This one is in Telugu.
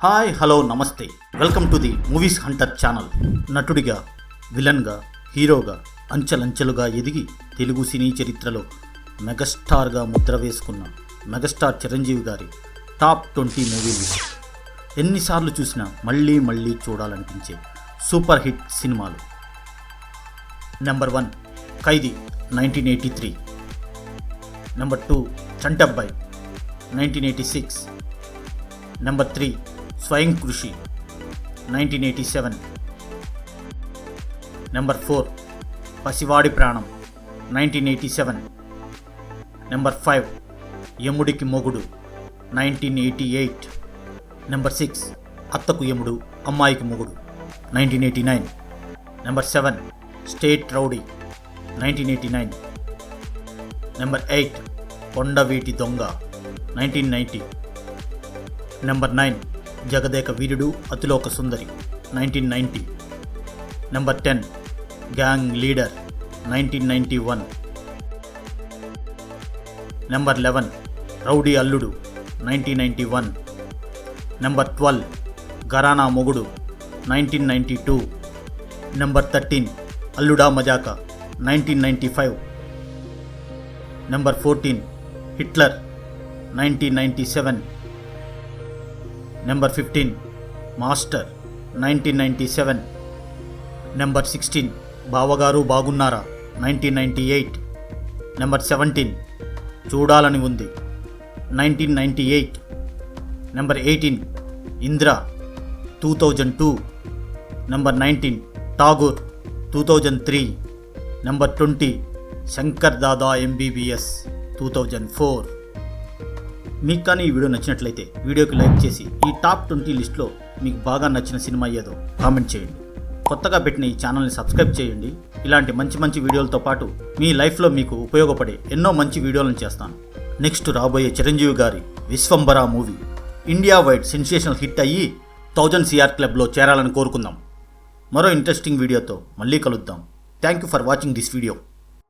హాయ్ హలో నమస్తే, welcome to the movies Hunter channel. నటుడిగా, విలన్గా, హీరోగా అంచెలంచెలుగా ఎదిగి తెలుగు సినీ చరిత్రలో మెగాస్టార్గా ముద్ర వేసుకున్న మెగాస్టార్ చిరంజీవి గారి టాప్ 20 మూవీ లిస్ట్. ఎన్నిసార్లు చూసినా మళ్ళీ మళ్ళీ చూడాలనిపించే సూపర్ హిట్ సినిమాలు. నెంబర్ 1 ఖైదీ 1983. నెంబర్ 2 చంటబ్బాయ్ 1986. నెంబర్ 3 స్వయం కృషి 1987. నెంబర్ 4 పసివాడి ప్రాణం 1987. నెంబర్ 5 యముడికి మొగుడు 1988. నెంబర్ 6 అత్తకు యముడు అమ్మాయికి మొగుడు 1989. Number 7 state rowdy 1989. నెంబర్ 8 కొండవీటి దొంగ 1990. Number 9 Jagadeka Veerudu Athiloka Sundari 1990. Number 10 gang leader 1991. Number 11 rowdy అల్లుడు 1991. నెంబర్ 12 ఘరానా మొగుడు 1992. Number 13 Alluda Majaka 1995. Number 14 Hitler 1997. Number 15 master 1997. Number 16 Bavagaru Bagunnara 1998. Number 17 Choodalani Vundi 1998. Number 18 Indra 2002. Number 19 Tagore 2003. Number 20 Shankar Dada MBBS 2004. మీకు కానీ ఈ వీడియో నచ్చినట్లయితే వీడియోకి లైక్ చేసి ఈ టాప్ 20 లిస్ట్లో మీకు బాగా నచ్చిన సినిమా ఏదో కామెంట్ చేయండి. కొత్తగా పెట్టిన ఈ ఛానల్ని సబ్స్క్రైబ్ చేయండి. ఇలాంటి మంచి మంచి వీడియోలతో పాటు మీ లైఫ్లో మీకు ఉపయోగపడే ఎన్నో మంచి వీడియోలను చేస్తాను. నెక్స్ట్ రాబోయే చిరంజీవి గారి Vishwambhara movie India wide sensational hit అయ్యి 1000 CR క్లబ్లో చేరాలని కోరుకుందాం. మరో ఇంట్రెస్టింగ్ వీడియోతో మళ్ళీ కలుద్దాం. Thank you for watching this video.